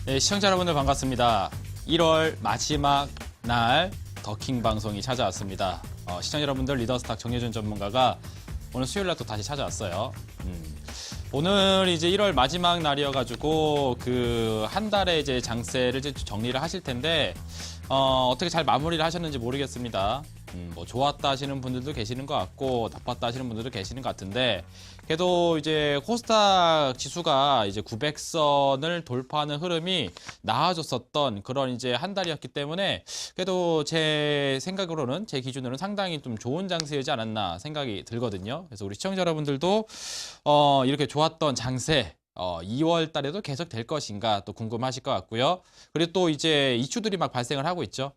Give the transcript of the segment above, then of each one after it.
네, 시청자 여러분들 반갑습니다. 1월 마지막 날 더킹 방송이 찾아왔습니다. 시청자 여러분들 리더스탁 정예준 전문가가 오늘 수요일 날 또 다시 찾아왔어요. 오늘 이제 1월 마지막 날이어가지고 그 한 달의 이제 장세를 이제 정리를 하실 텐데 어떻게 잘 마무리를 하셨는지 모르겠습니다. 뭐 좋았다 하시는 분들도 계시는 것 같고 나빴다 하시는 분들도 계시는 것 같은데 그래도 이제 코스닥 지수가 이제 900선을 돌파하는 흐름이 나아졌었던 그런 이제 한 달이었기 때문에 그래도 제 생각으로는 제 기준으로는 상당히 좀 좋은 장세이지 않았나 생각이 들거든요. 그래서 우리 시청자 여러분들도 이렇게 좋았던 장세 2월 달에도 계속 될 것인가 또 궁금하실 것 같고요. 그리고 또 이제 이슈들이 막 발생을 하고 있죠.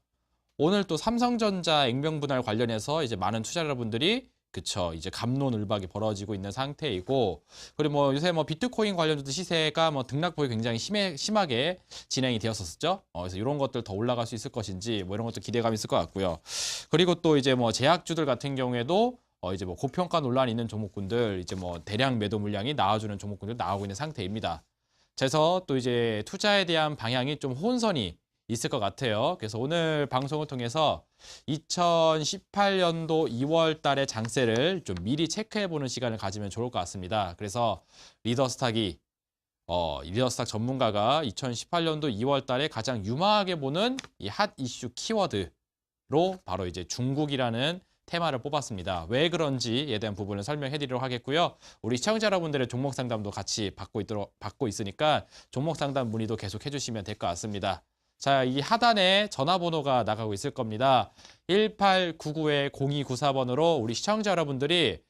오늘 또 삼성전자 액면 분할 관련해서 이제 많은 투자자분들이 그쵸 이제 감론을박이 벌어지고 있는 상태이고 그리고 뭐 요새 뭐 비트코인 관련주도 시세가 뭐 등락폭이 굉장히 심하게 진행이 되었었죠. 그래서 이런 것들 더 올라갈 수 있을 것인지 뭐 이런 것도 기대감이 있을 것 같고요. 그리고 또 이제 뭐 제약주들 같은 경우에도 이제 뭐 고평가 논란이 있는 종목군들 이제 뭐 대량 매도 물량이 나와주는 종목군들 나오고 있는 상태입니다. 그래서 또 이제 투자에 대한 방향이 좀 혼선이 있을 것 같아요. 그래서 오늘 방송을 통해서 2018년도 2월 달의 장세를 좀 미리 체크해보는 시간을 가지면 좋을 것 같습니다. 그래서 리더스탁이 리더스탁 전문가가 2018년도 2월 달에 가장 유망하게 보는 이 핫 이슈 키워드로 바로 이제 중국이라는 테마를 뽑았습니다. 왜 그런지에 대한 부분을 설명해드리도록 하겠고요. 우리 시청자 여러분들의 종목 상담도 같이 받고 있으니까 종목 상담 문의도 계속 해주시면 될 것 같습니다. 자, 이 하단에 전화번호가 나가고 있을 겁니다. 1899-0294번으로 우리 시청자 여러분들이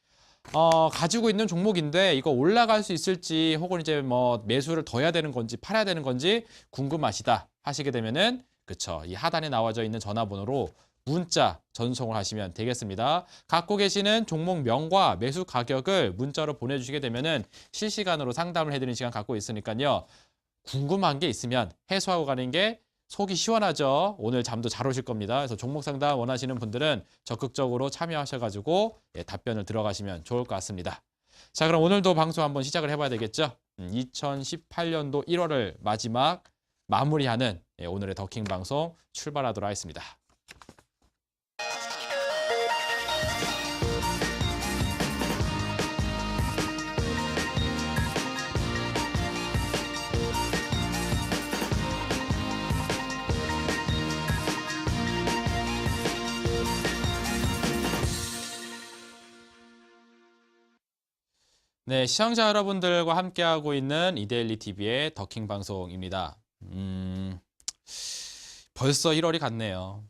가지고 있는 종목인데 이거 올라갈 수 있을지 혹은 이제 뭐 매수를 더 해야 되는 건지 팔아야 되는 건지 궁금하시다 하시게 되면은 그쵸 이 하단에 나와져 있는 전화번호로 문자 전송을 하시면 되겠습니다. 갖고 계시는 종목명과 매수 가격을 문자로 보내주시게 되면은 실시간으로 상담을 해드리는 시간 갖고 있으니까요. 궁금한 게 있으면 해소하고 가는 게 속이 시원하죠. 오늘 잠도 잘 오실 겁니다. 그래서 종목 상담 원하시는 분들은 적극적으로 참여하셔가지고 답변을 들어가시면 좋을 것 같습니다. 자, 그럼 오늘도 방송 한번 시작을 해봐야 되겠죠. 2018년도 1월을 마지막 마무리하는 오늘의 더킹 방송 출발하도록 하겠습니다. 네, 시청자 여러분들과 함께하고 있는 이데일리 TV의 더킹 방송입니다. 벌써 1월이 갔네요.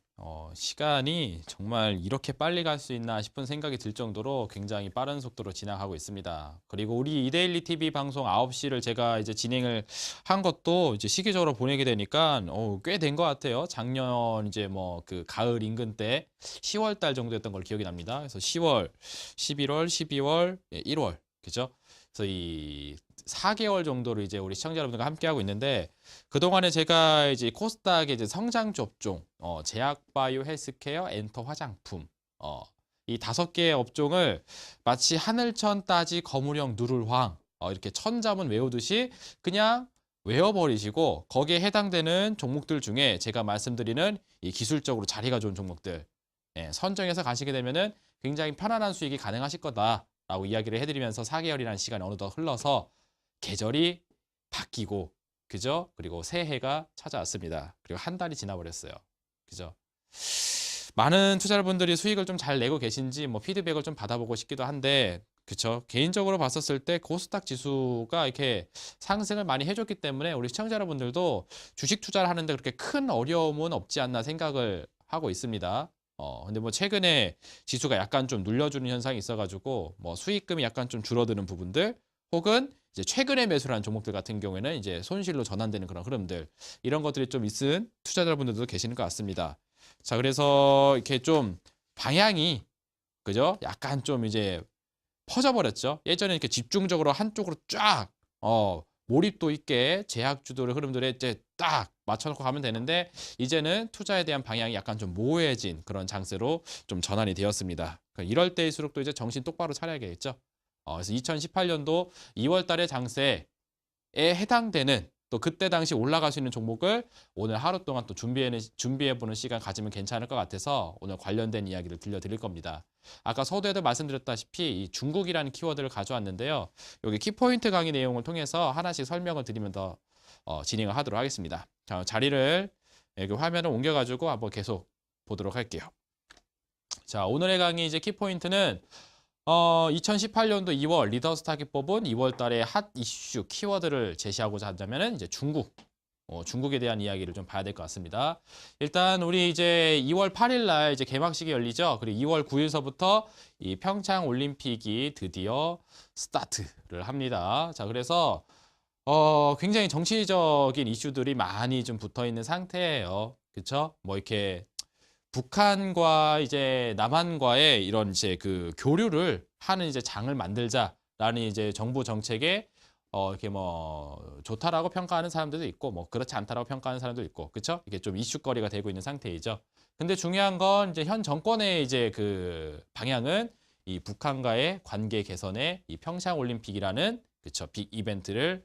시간이 정말 이렇게 빨리 갈 수 있나 싶은 생각이 들 정도로 굉장히 빠른 속도로 지나가고 있습니다. 그리고 우리 이데일리 TV 방송 9시를 제가 이제 진행을 한 것도 이제 시기적으로 보내게 되니까 꽤 된 것 같아요. 작년 이제 뭐 그 가을 인근 때 10월 달 정도였던 걸 기억이 납니다. 그래서 10월, 11월, 12월, 1월 그죠? 그래서 이 4개월 정도로 이제 우리 시청자 여러분들과 함께하고 있는데 그동안에 제가 이제 코스닥의 이제 성장주 업종, 제약, 바이오, 헬스케어, 엔터, 화장품, 이 5개의 업종을 마치 하늘천 따지 거무령 누를 황, 이렇게 천자문 외우듯이 그냥 외워버리시고 거기에 해당되는 종목들 중에 제가 말씀드리는 이 기술적으로 자리가 좋은 종목들 선정해서 가시게 되면은 굉장히 편안한 수익이 가능하실 거다라고 이야기를 해드리면서 4개월이라는 시간이 어느덧 흘러서 계절이 바뀌고 그죠? 그리고 새해가 찾아왔습니다. 그리고 한 달이 지나버렸어요. 그죠? 많은 투자자분들이 수익을 좀 잘 내고 계신지 뭐 피드백을 좀 받아보고 싶기도 한데 그쵸? 개인적으로 봤었을 때 코스닥 지수가 이렇게 상승을 많이 해줬기 때문에 우리 시청자 여러분들도 주식 투자를 하는데 그렇게 큰 어려움은 없지 않나 생각을 하고 있습니다. 근데 뭐 최근에 지수가 약간 좀 눌려주는 현상이 있어가지고 뭐 수익금이 약간 좀 줄어드는 부분들 혹은 이제 최근에 매수를 한 종목들 같은 경우에는 이제 손실로 전환되는 그런 흐름들 이런 것들이 좀 있은 투자자분들도 계시는 것 같습니다. 자, 그래서 이렇게 좀 방향이 그죠? 약간 좀 이제 퍼져버렸죠. 예전에 이렇게 집중적으로 한쪽으로 쫙 몰입도 있게 제약주들의 흐름들에 이제 딱 맞춰놓고 가면 되는데 이제는 투자에 대한 방향이 약간 좀 모호해진 그런 장세로 좀 전환이 되었습니다. 이럴 때일수록 또 이제 정신 똑바로 차려야겠죠. 그래서 2018년도 2월 달의 장세에 해당되는 또 그때 당시 올라갈 수 있는 종목을 오늘 하루 동안 또 준비해보는 시간 가지면 괜찮을 것 같아서 오늘 관련된 이야기를 들려드릴 겁니다. 아까 서두에도 말씀드렸다시피 이 중국이라는 키워드를 가져왔는데요. 여기 키포인트 강의 내용을 통해서 하나씩 설명을 드리면 더 진행을 하도록 하겠습니다. 자, 자리를 여기 화면을 옮겨가지고 한번 계속 보도록 할게요. 자, 오늘의 강의 이제 키포인트는 2018년도 2월 리더스 타깃 뽑은 2월 달에 핫 이슈 키워드를 제시하고자 한다면은 이제 중국에 대한 이야기를 좀 봐야 될 것 같습니다. 일단 우리 이제 2월 8일 날 이제 개막식이 열리죠. 그리고 2월 9일서부터 이 평창 올림픽이 드디어 스타트를 합니다. 자, 그래서 굉장히 정치적인 이슈들이 많이 좀 붙어 있는 상태예요. 그렇죠? 뭐 이렇게 북한과 이제 남한과의 이런 이제 그 교류를 하는 이제 장을 만들자라는 이제 정부 정책에 이렇게 뭐 좋다라고 평가하는 사람들도 있고 뭐 그렇지 않다라고 평가하는 사람도 있고 그렇죠? 이게 좀 이슈거리가 되고 있는 상태이죠. 근데 중요한 건 이제 현 정권의 이제 그 방향은 이 북한과의 관계 개선에 이 평창 올림픽이라는 그렇죠? 빅 이벤트를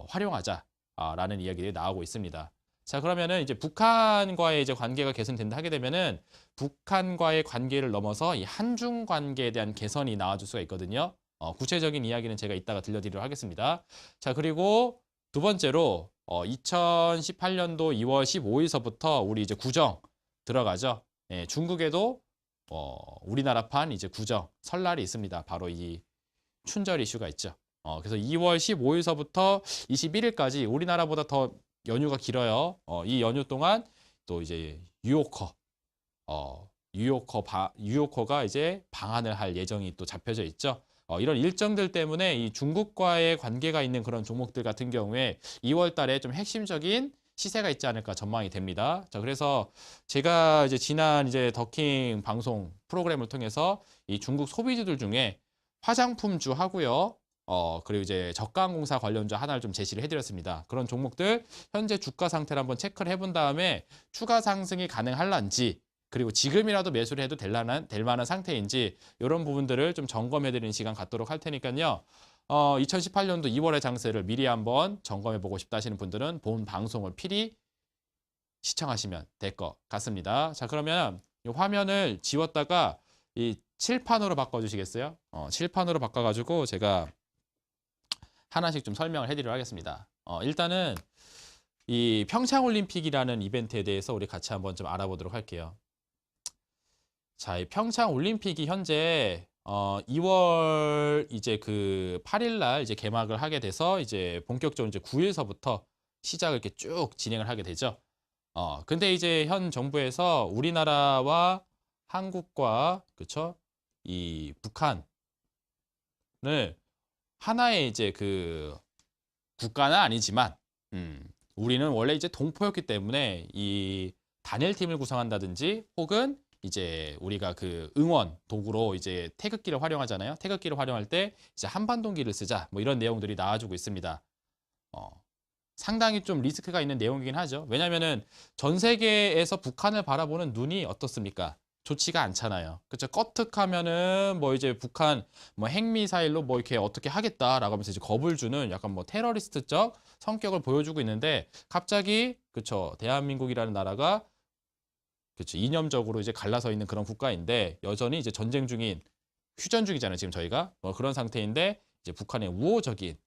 활용하자라는 이야기들이 나오고 있습니다. 자, 그러면은 이제 북한과의 이제 관계가 개선된다 하게 되면은 북한과의 관계를 넘어서 이 한중 관계에 대한 개선이 나와줄 수가 있거든요. 구체적인 이야기는 제가 이따가 들려드리도록 하겠습니다. 자, 그리고 두 번째로 2018년도 2월 15일서부터 우리 이제 구정 들어가죠. 예, 중국에도 우리나라판 이제 구정 설날이 있습니다. 바로 이 춘절 이슈가 있죠. 그래서 2월 15일서부터 21일까지 우리나라보다 더 연휴가 길어요. 이 연휴 동안 또 이제 뉴요커가 이제 방한을 할 예정이 또 잡혀져 있죠. 이런 일정들 때문에 이 중국과의 관계가 있는 그런 종목들 같은 경우에 2월 달에 좀 핵심적인 시세가 있지 않을까 전망이 됩니다. 자, 그래서 제가 이제 지난 이제 더킹 방송 프로그램을 통해서 이 중국 소비주들 중에 화장품주 하고요. 그리고 이제 저가항공사 관련주 하나를 좀 제시를 해드렸습니다. 그런 종목들 현재 주가 상태를 한번 체크를 해본 다음에 추가 상승이 가능할런지 그리고 지금이라도 매수를 해도 될 만한 상태인지 이런 부분들을 좀 점검해드리는 시간 갖도록 할 테니까요. 2018년도 2월의 장세를 미리 한번 점검해보고 싶다 하시는 분들은 본 방송을 필히 시청하시면 될 것 같습니다. 자, 그러면 이 화면을 지웠다가 이 칠판으로 바꿔주시겠어요? 칠판으로 바꿔가지고 제가 하나씩 좀 설명을 해드리도록 하겠습니다. 일단은 이 평창올림픽이라는 이벤트에 대해서 우리 같이 한번 좀 알아보도록 할게요. 자, 이 평창올림픽이 현재 2월 이제 그 8일 날 이제 개막을 하게 돼서 이제 본격적으로 이제 9일서부터 시작을 이렇게 쭉 진행을 하게 되죠. 근데 이제 현 정부에서 우리나라와 한국과 그쵸? 이 북한을 하나의 이제 그 국가는 아니지만 우리는 원래 이제 동포였기 때문에 이 단일팀을 구성한다든지 혹은 이제 우리가 그 응원 도구로 이제 태극기를 활용하잖아요. 태극기를 활용할 때 이제 한반도기를 쓰자 뭐 이런 내용들이 나와주고 있습니다. 상당히 좀 리스크가 있는 내용이긴 하죠. 왜냐면은 전 세계에서 북한을 바라보는 눈이 어떻습니까? 좋지가 않잖아요. 그렇죠? 껐특하면은 뭐 이제 북한 뭐 핵미사일로 뭐 이렇게 어떻게 하겠다라고 하면서 이제 겁을 주는 약간 뭐 테러리스트적 성격을 보여주고 있는데 갑자기 그렇죠? 대한민국이라는 나라가 그렇죠? 이념적으로 이제 갈라서 있는 그런 국가인데 여전히 이제 전쟁 중인 휴전 중이잖아요. 지금 저희가 뭐 그런 상태인데 이제 북한의 우호적인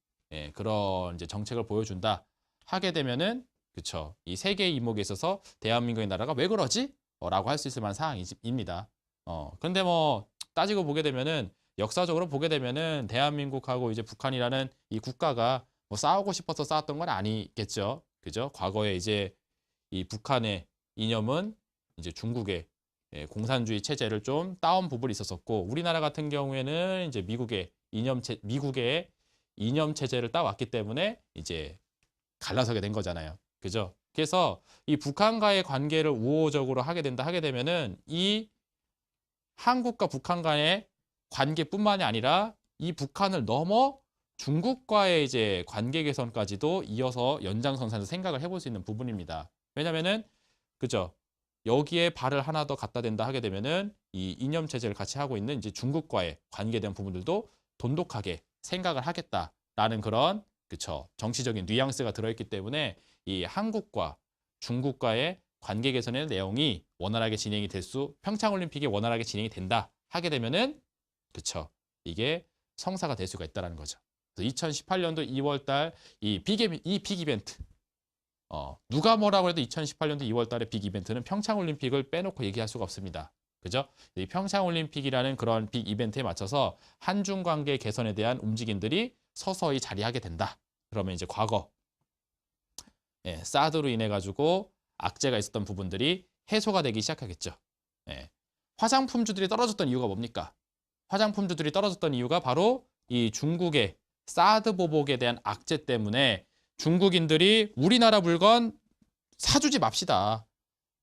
그런 이제 정책을 보여준다 하게 되면은 그렇죠? 이 세계 이목에 있어서 대한민국의 나라가 왜 그러지? 라고 할 수 있을 만한 상황입니다. 근데 뭐 따지고 보게 되면은 역사적으로 보게 되면은 대한민국하고 이제 북한이라는 이 국가가 뭐 싸우고 싶어서 싸웠던 건 아니겠죠. 그죠? 과거에 이제 이 북한의 이념은 이제 중국의 공산주의 체제를 좀 따온 부분이 있었었고 우리나라 같은 경우에는 이제 미국의 이념 체제를 따왔기 때문에 이제 갈라서게 된 거잖아요. 그죠? 그래서 이 북한과의 관계를 우호적으로 하게 되면은 이 한국과 북한 간의 관계뿐만이 아니라 이 북한을 넘어 중국과의 이제 관계 개선까지도 이어서 연장선상에서 생각을 해볼 수 있는 부분입니다. 왜냐면은 그죠? 여기에 발을 하나 더 갖다 댄다 하게 되면은 이 이념 체제를 같이 하고 있는 이제 중국과의 관계된 부분들도 돈독하게 생각을 하겠다라는 그런 그쵸? 정치적인 뉘앙스가 들어있기 때문에 이 한국과 중국과의 관계 개선의 내용이 원활하게 진행이 평창올림픽이 원활하게 진행이 된다 하게 되면은 그쵸? 이게 성사가 될 수가 있다는 거죠. 2018년도 2월 달이 빅 이벤트 누가 뭐라고 해도 2018년도 2월 달에 빅 이벤트는 평창올림픽을 빼놓고 얘기할 수가 없습니다. 그죠? 이 평창올림픽이라는 그런 빅 이벤트에 맞춰서 한중 관계 개선에 대한 움직임들이 서서히 자리하게 된다. 그러면 이제 과거 사드로 인해 가지고 악재가 있었던 부분들이 해소가 되기 시작하겠죠. 화장품주들이 떨어졌던 이유가 뭡니까? 화장품주들이 떨어졌던 이유가 바로 이 중국의 사드 보복에 대한 악재 때문에 중국인들이 우리나라 물건 사주지 맙시다.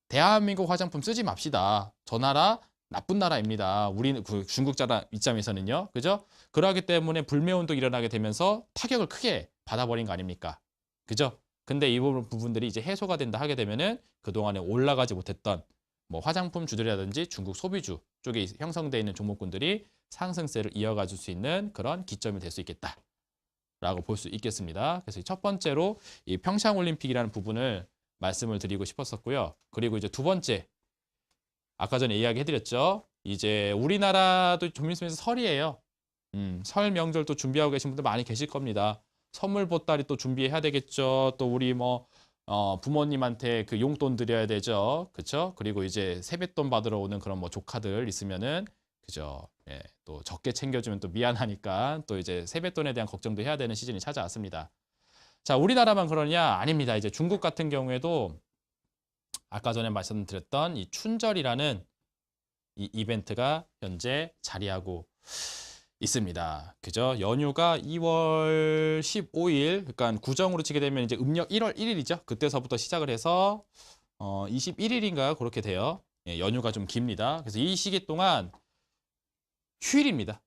대한민국 화장품 쓰지 맙시다. 저 나라 나쁜 나라입니다. 우리는 중국 입장에서는요. 그죠? 그러기 때문에 불매운동이 일어나게 되면서 타격을 크게 받아버린 거 아닙니까? 그죠? 근데 이 부분들이 이제 해소가 된다 하게 되면은 그동안에 올라가지 못했던 뭐 화장품 주들이라든지 중국 소비주 쪽에 형성되어 있는 종목군들이 상승세를 이어가 줄 수 있는 그런 기점이 될 수 있겠다라고 볼 수 있겠습니다. 그래서 첫 번째로 이 평창올림픽이라는 부분을 말씀을 드리고 싶었었고요. 그리고 이제 두 번째, 아까 전에 이야기해드렸죠. 이제 우리나라도 좀 있으면 설이에요. 설 명절 또 준비하고 계신 분들 많이 계실 겁니다. 선물 보따리 또 준비해야 되겠죠. 또 우리 부모님한테 그 용돈 드려야 되죠. 그렇죠? 그리고 이제 세뱃돈 받으러 오는 그런 조카들 있으면은 그죠? 예, 또 적게 챙겨주면 또 미안하니까 또 이제 세뱃돈에 대한 걱정도 해야 되는 시즌이 찾아왔습니다. 자, 우리나라만 그러냐? 아닙니다. 이제 중국 같은 경우에도 아까 전에 말씀드렸던 이 춘절이라는 이 이벤트가 현재 자리하고 있습니다. 그죠? 연휴가 2월 15일, 그러니까 구정으로 치게 되면 이제 음력 1월 1일이죠. 그때서부터 시작을 해서 21일인가 그렇게 돼요. 예, 연휴가 좀 깁니다. 그래서 이 시기 동안 휴일입니다.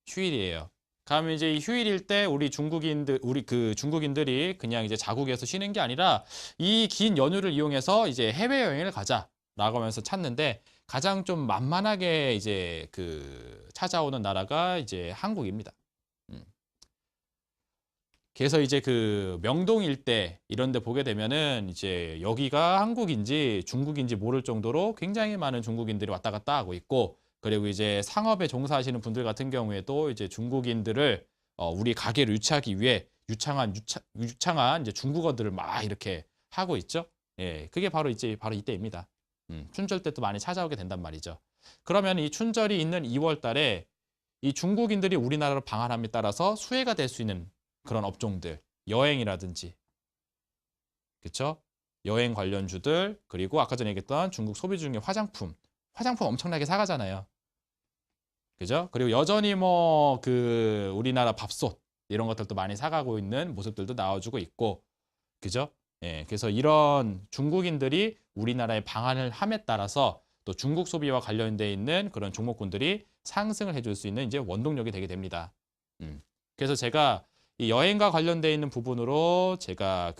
휴일이에요. 그러면 이제 이 휴일일 때 우리 중국인들이 그냥 이제 자국에서 쉬는 게 아니라 이 긴 연휴를 이용해서 이제 해외여행을 가자라고 하면서 찾는데 가장 좀 만만하게 이제 찾아오는 나라가 이제 한국입니다. 그래서 이제 명동 일대 이런 데 보게 되면은 이제 여기가 한국인지 중국인지 모를 정도로 굉장히 많은 중국인들이 왔다 갔다 하고 있고, 그리고 이제 상업에 종사하시는 분들 같은 경우에도 이제 중국인들을 우리 가게를 유치하기 위해 유창한 이제 중국어들을 막 이렇게 하고 있죠. 예, 그게 바로 이때입니다. 춘절 때 또 많이 찾아오게 된단 말이죠. 그러면 이 춘절이 있는 2월 달에 이 중국인들이 우리나라로 방한함에 따라서 수혜가 될 수 있는 그런 업종들, 여행이라든지, 그렇죠? 여행 관련주들, 그리고 아까 전에 얘기했던 중국 소비 중에 화장품 엄청나게 사가잖아요. 그죠? 그리고 여전히 우리나라 밥솥 이런 것들도 많이 사가고 있는 모습들도 나와주고 있고, 그죠? 예, 그래서 이런 중국인들이 우리나라에 방한을 함에 따라서 또 중국 소비와 관련돼 있는 그런 종목군들이 상승을 해줄 수 있는 이제 원동력이 되게 됩니다. 그래서 제가 이 여행과 관련돼 있는 부분으로 제가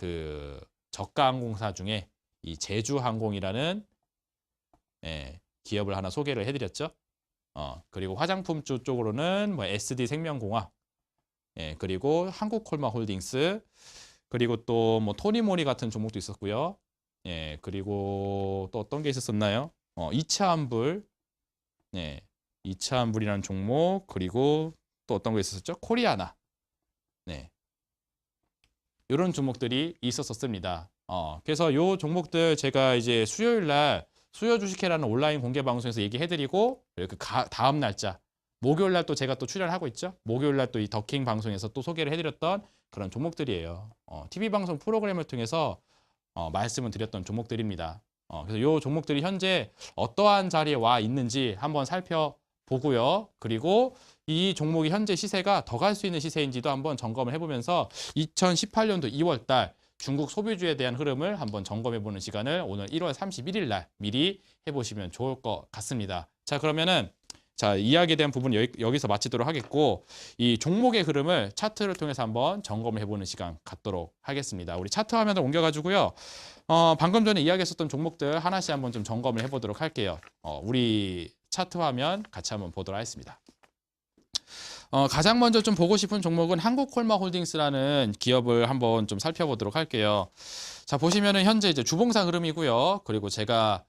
저가 항공사 중에 이 제주항공이라는 기업을 하나 소개를 해드렸죠. 그리고 화장품 쪽으로는 SD생명공학, 그리고 한국콜마홀딩스, 그리고 또 토니모리 같은 종목도 있었고요. 그리고 또 어떤 게 있었었나요? 이차한불, 이차한불이라는 종목, 그리고 또 어떤 거 있었었죠? 코리아나. 이런 종목들이 있었습니다. 그래서 요 종목들 제가 이제 수요일 날 수요 주식회라는 온라인 공개 방송에서 얘기해드리고, 다음 날짜 목요일 날 또 제가 또 출연하고 있죠. 목요일 날 또 이 더킹 방송에서 또 소개를 해드렸던 그런 종목들이에요. TV 방송 프로그램을 통해서 말씀을 드렸던 종목들입니다. 그래서 요 종목들이 현재 어떠한 자리에 와 있는지 한번 살펴보고요. 그리고 이 종목이 현재 시세가 더 갈 수 있는 시세인지도 한번 점검을 해보면서 2018년도 2월 달 중국 소비주에 대한 흐름을 한번 점검해보는 시간을 오늘 1월 31일 날 미리 해보시면 좋을 것 같습니다. 자, 그러면은 이야기에 대한 부분 여기서 마치도록 하겠고, 이 종목의 흐름을 차트를 통해서 한번 점검을 해보는 시간 갖도록 하겠습니다. 우리 차트 화면을 옮겨가지고요. 방금 전에 이야기했었던 종목들 하나씩 한번 좀 점검을 해보도록 할게요. 우리 차트 화면 같이 한번 보도록 하겠습니다. 가장 먼저 좀 보고 싶은 종목은 한국콜마홀딩스라는 기업을 한번 좀 살펴보도록 할게요. 자, 보시면은 현재 이제 주봉상 흐름이고요. 그리고 제가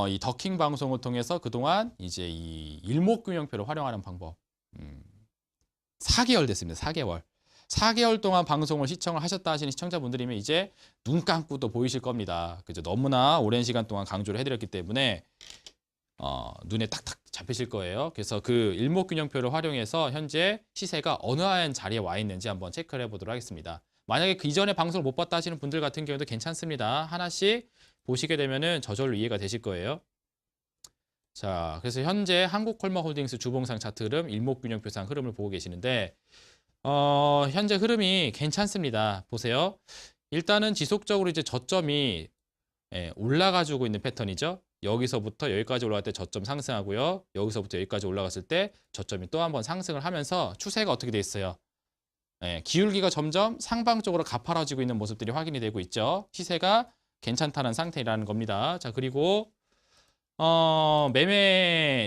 이 더킹 방송을 통해서 그동안 이제 이 일목균형표를 활용하는 방법. 4개월 됐습니다. 4개월. 4개월 동안 방송을 시청을 하셨다 하시는 시청자분들이면 이제 눈 감고도 보이실 겁니다. 그죠? 너무나 오랜 시간 동안 강조를 해드렸기 때문에 눈에 탁탁 잡히실 거예요. 그래서 그 일목균형표를 활용해서 현재 시세가 어느 한 자리에 와 있는지 한번 체크를 해보도록 하겠습니다. 만약에 그 이전에 방송을 못 봤다 하시는 분들 같은 경우도 괜찮습니다. 하나씩 보시게 되면은 저절로 이해가 되실 거예요. 자, 그래서 현재 한국콜마홀딩스 주봉상 차트 흐름, 일목균형표상 흐름을 보고 계시는데 현재 흐름이 괜찮습니다. 보세요. 일단은 지속적으로 이제 저점이 올라가지고 있는 패턴이죠. 여기서부터 여기까지 올라갈 때 저점 상승하고요. 여기서부터 여기까지 올라갔을 때 저점이 또 한번 상승을 하면서 추세가 어떻게 돼 있어요? 기울기가 점점 상방적으로 가파라지고 있는 모습들이 확인이 되고 있죠. 시세가 괜찮다는 상태라는 겁니다. 자, 그리고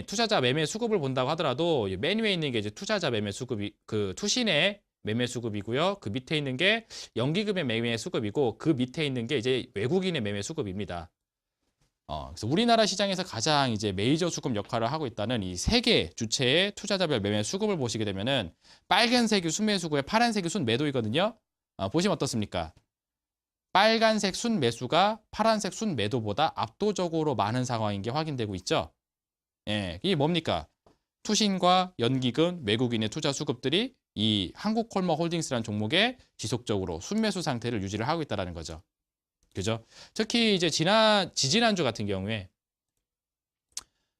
투자자 매매 수급을 본다고 하더라도 맨 위에 있는 게 이제 투자자 매매 수급이 그 투신의 매매 수급이고요. 그 밑에 있는 게 연기금의 매매 수급이고 그 밑에 있는 게 이제 외국인의 매매 수급입니다. 그래서 우리나라 시장에서 가장 이제 메이저 수급 역할을 하고 있다는 이 세 개 주체의 투자자별 매매 수급을 보시게 되면은 빨간색이 순매수고요, 파란색이 순매도이거든요. 보시면 어떻습니까? 빨간색 순매수가 파란색 순매도보다 압도적으로 많은 상황인 게 확인되고 있죠. 이게 뭡니까? 투신과 연기금, 외국인의 투자 수급들이 이 한국콜마홀딩스라는 종목에 지속적으로 순매수 상태를 유지를 하고 있다는 거죠. 그죠? 특히 이제 지지난주 같은 경우에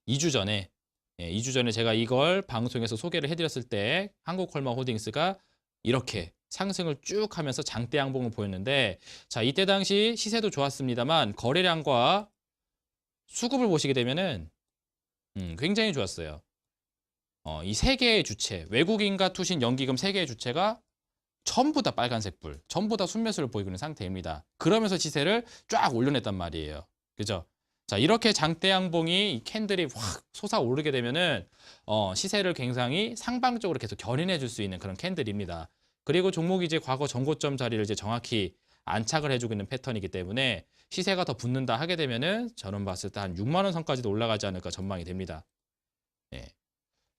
2주 전에 2주 전에 제가 이걸 방송에서 소개를 해드렸을 때 한국콜마홀딩스가 이렇게 상승을 쭉 하면서 장대 양봉을 보였는데, 자, 이때 당시 시세도 좋았습니다만 거래량과 수급을 보시게 되면은 굉장히 좋았어요. 이 세 개의 주체, 외국인과 투신, 연기금 세 개의 주체가 전부 다 빨간색 불, 전부 다 순매수를 보이고 있는 상태입니다. 그러면서 시세를 쫙 올려냈단 말이에요. 그죠? 자, 이렇게 장대 양봉이 이 캔들이 확 솟아오르게 되면은 시세를 굉장히 상방적으로 계속 견인해 줄 수 있는 그런 캔들입니다. 그리고 종목이 이제 과거 전고점 자리를 이제 정확히 안착을 해주고 있는 패턴이기 때문에 시세가 더 붙는다 하게 되면은 저는 봤을 때 한 6만 원 선까지도 올라가지 않을까 전망이 됩니다. 예.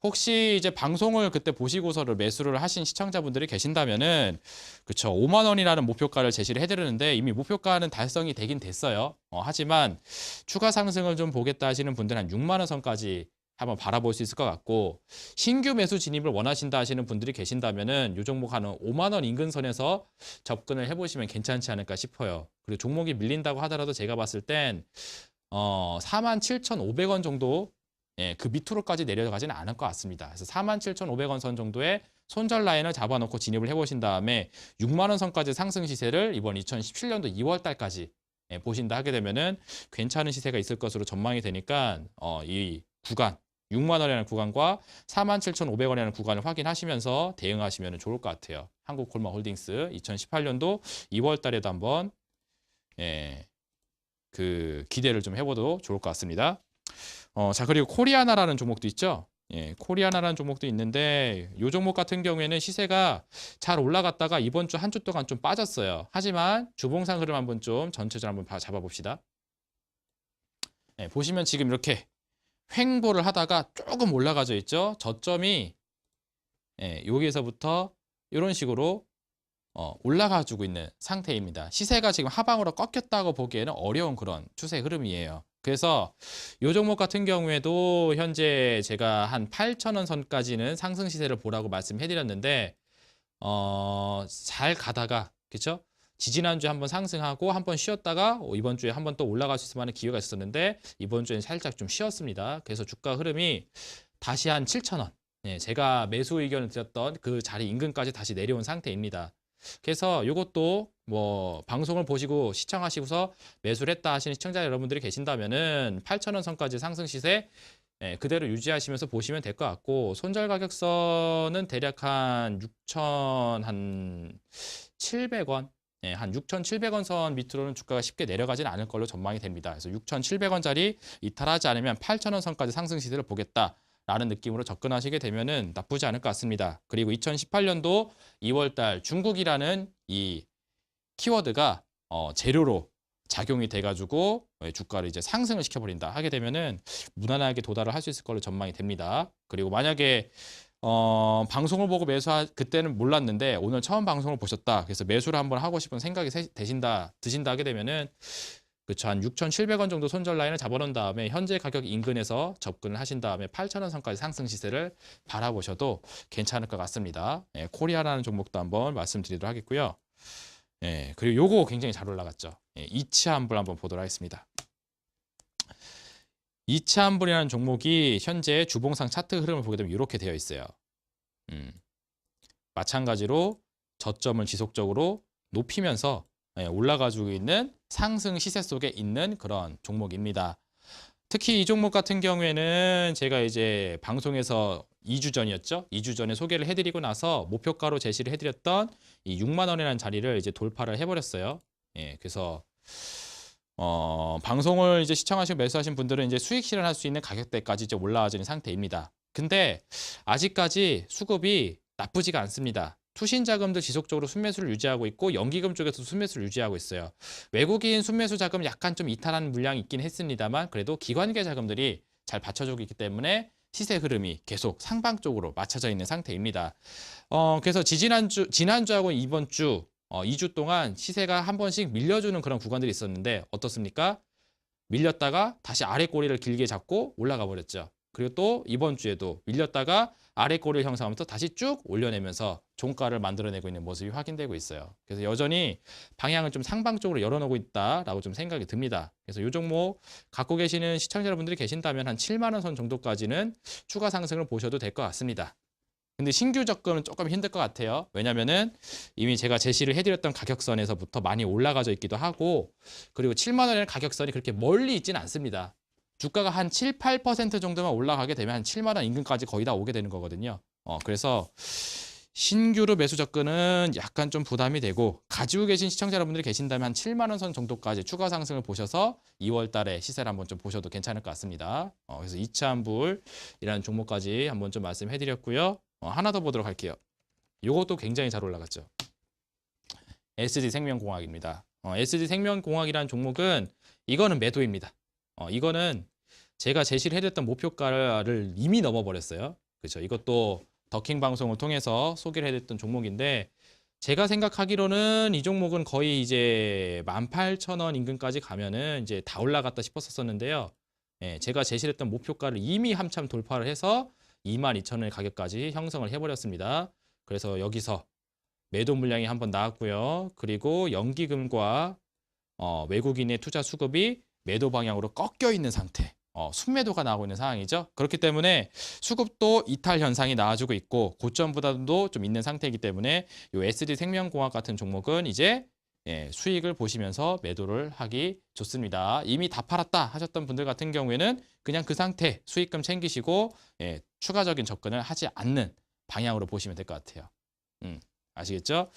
혹시 이제 방송을 그때 보시고서를 매수를 하신 시청자분들이 계신다면은 그쵸, 5만 원이라는 목표가를 제시를 해드렸는데 이미 목표가는 달성이 되긴 됐어요. 하지만 추가 상승을 좀 보겠다 하시는 분들은 한 6만 원 선까지 한번 바라볼 수 있을 것 같고, 신규 매수 진입을 원하신다 하시는 분들이 계신다면은 이 종목 한 5만 원 인근 선에서 접근을 해보시면 괜찮지 않을까 싶어요. 그리고 종목이 밀린다고 하더라도 제가 봤을 땐 47,500원 정도, 그 밑으로까지 내려가지는 않을 것 같습니다. 그래서 47,500원 선 정도의 손절 라인을 잡아놓고 진입을 해보신 다음에 6만 원 선까지 상승 시세를 이번 2017년도 2월 달까지 보신다 하게 되면은 괜찮은 시세가 있을 것으로 전망이 되니까 이 구간 6만 원이라는 구간과 47,500원이라는 구간을 확인하시면서 대응하시면 좋을 것 같아요. 한국콜마홀딩스 2018년도 2월 달에도 한번 그 기대를 좀 해봐도 좋을 것 같습니다. 자, 그리고 코리아나라는 종목도 있죠. 코리아나라는 종목도 있는데 이 종목 같은 경우에는 시세가 잘 올라갔다가 이번 주 한 주 동안 좀 빠졌어요. 하지만 주봉상 흐름 한번 좀 전체적으로 한번 잡아봅시다. 보시면 지금 이렇게 횡보를 하다가 조금 올라가져 있죠. 저점이 여기에서부터 이런 식으로 올라가지고 있는 상태입니다. 시세가 지금 하방으로 꺾였다고 보기에는 어려운 그런 추세 흐름이에요. 그래서 이 종목 같은 경우에도 현재 제가 한 8,000원 선까지는 상승 시세를 보라고 말씀해드렸는데 잘 가다가 그렇죠? 지지난주에 한번 상승하고 한번 쉬었다가 이번 주에 한번 또 올라갈 수 있을 만한 기회가 있었는데 이번 주에는 살짝 좀 쉬었습니다. 그래서 주가 흐름이 다시 한 7,000원, 제가 매수 의견을 드렸던 그 자리 인근까지 다시 내려온 상태입니다. 그래서 이것도 뭐 방송을 보시고 시청하시고서 매수를 했다 하시는 시청자 여러분들이 계신다면은 8,000원 선까지 상승 시세 그대로 유지하시면서 보시면 될 것 같고, 손절 가격선은 대략 한 6,700원, 한 6,700원 선 밑으로는 주가가 쉽게 내려가지는 않을 걸로 전망이 됩니다. 그래서 6,700원짜리 이탈하지 않으면 8,000원 선까지 상승 시세를 보겠다. 라는 느낌으로 접근하시게 되면은 나쁘지 않을 것 같습니다. 그리고 2018년도 2월달 중국이라는 이 키워드가 재료로 작용이 돼가지고 주가를 이제 상승을 시켜버린다 하게 되면은 무난하게 도달을 할 수 있을 걸로 전망이 됩니다. 그리고 만약에 방송을 보고 그때는 몰랐는데 오늘 처음 방송을 보셨다. 그래서 매수를 한번 하고 싶은 생각이 드신다 하게 되면은 그쵸, 한 6,700원 정도 손절 라인을 잡아놓은 다음에 현재 가격 인근에서 접근을 하신 다음에 8,000원 선까지 상승 시세를 바라보셔도 괜찮을 것 같습니다. 예, 코리아라는 종목도 한번 말씀드리도록 하겠고요. 예, 그리고 요거 굉장히 잘 올라갔죠. 예, 이치한불 한번 보도록 하겠습니다. 이치한불이라는 종목이 현재 주봉상 차트 흐름을 보게 되면 이렇게 되어 있어요. 마찬가지로 저점을 지속적으로 높이면서 올라가지고 있는 상승 시세 속에 있는 그런 종목입니다. 특히 이 종목 같은 경우에는 제가 이제 방송에서 2주 전이었죠. 2주 전에 소개를 해드리고 나서 목표가로 제시를 해드렸던 이 6만 원이라는 자리를 이제 돌파를 해버렸어요. 예, 그래서 방송을 이제 시청하시고 매수하신 분들은 이제 수익 실현할 수 있는 가격대까지 이제 올라와지는 상태입니다. 근데 아직까지 수급이 나쁘지가 않습니다. 투신 자금도 지속적으로 순매수를 유지하고 있고 연기금 쪽에서도 순매수를 유지하고 있어요. 외국인 순매수 자금 약간 좀 이탈한 물량이 있긴 했습니다만 그래도 기관계 자금들이 잘 받쳐주고 있기 때문에 시세 흐름이 계속 상방 쪽으로 맞춰져 있는 상태입니다. 그래서 지난주하고 이번 주 2주 동안 시세가 한 번씩 밀려주는 그런 구간들이 있었는데 어떻습니까? 밀렸다가 다시 아래 꼬리를 길게 잡고 올라가 버렸죠. 그리고 또 이번 주에도 밀렸다가 아래 꼬리를 형성하면서 다시 쭉 올려내면서 종가를 만들어내고 있는 모습이 확인되고 있어요. 그래서 여전히 방향을 좀 상방적으로 열어놓고 있다라고 좀 생각이 듭니다. 그래서 이 종목 갖고 계시는 시청자 여러분들이 계신다면 한 7만 원 선 정도까지는 추가 상승을 보셔도 될 것 같습니다. 근데 신규 접근은 조금 힘들 것 같아요. 왜냐면은 이미 제가 제시를 해드렸던 가격선에서부터 많이 올라가져 있기도 하고 그리고 7만 원의 가격선이 그렇게 멀리 있지는 않습니다. 주가가 한 7, 8% 정도만 올라가게 되면 한 7만 원 인근까지 거의 다 오게 되는 거거든요. 그래서 신규로 매수 접근은 약간 좀 부담이 되고 가지고 계신 시청자 여러분들이 계신다면 한 7만 원 선 정도까지 추가 상승을 보셔서 2월 달에 시세를 한번 좀 보셔도 괜찮을 것 같습니다. 그래서 이치한불이라는 종목까지 한번 좀 말씀해 드렸고요. 하나 더 보도록 할게요. 이것도 굉장히 잘 올라갔죠. SD생명공학입니다. SD생명공학이라는 종목은 이거는 매도입니다. 이거는 제가 제시를 해드렸던 목표가를 이미 넘어버렸어요. 그렇죠. 이것도 더킹 방송을 통해서 소개를 해드렸던 종목인데 제가 생각하기로는 이 종목은 거의 이제 18,000원 인근까지 가면은 이제 다 올라갔다 싶었었는데요. 예, 제가 제시했던 목표가를 이미 한참 돌파를 해서 22,000원의 가격까지 형성을 해버렸습니다. 그래서 여기서 매도 물량이 한번 나왔고요. 그리고 연기금과 외국인의 투자 수급이 매도 방향으로 꺾여 있는 상태. 순매도가 나오고 있는 상황이죠. 그렇기 때문에 수급도 이탈 현상이 나와주고 있고 고점보다도 좀 있는 상태이기 때문에 이 SD생명공학 같은 종목은 이제 수익을 보시면서 매도를 하기 좋습니다. 이미 다 팔았다 하셨던 분들 같은 경우에는 그냥 그 상태 수익금 챙기시고 추가적인 접근을 하지 않는 방향으로 보시면 될 것 같아요. 아시겠죠?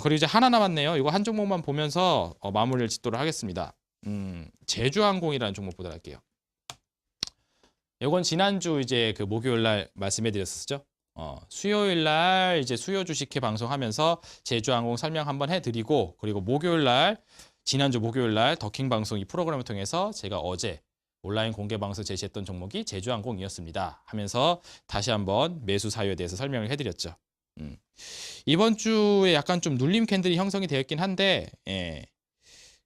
그리고 이제 하나 남았네요. 이거 한 종목만 보면서 마무리를 짓도록 하겠습니다. 제주항공이라는 종목 보도록 할게요. 이건 지난주 이제 그 목요일 날 말씀해 드렸었죠. 수요일 날 이제 수요 주식회 방송하면서 제주항공 설명 한번 해드리고 그리고 목요일 날 지난주 목요일 날 더킹 방송 이 프로그램을 통해서 제가 어제 온라인 공개 방송 제시했던 종목이 제주항공이었습니다. 하면서 다시 한번 매수 사유에 대해서 설명을 해드렸죠. 이번 주에 약간 좀 눌림 캔들이 형성이 되어 있긴 한데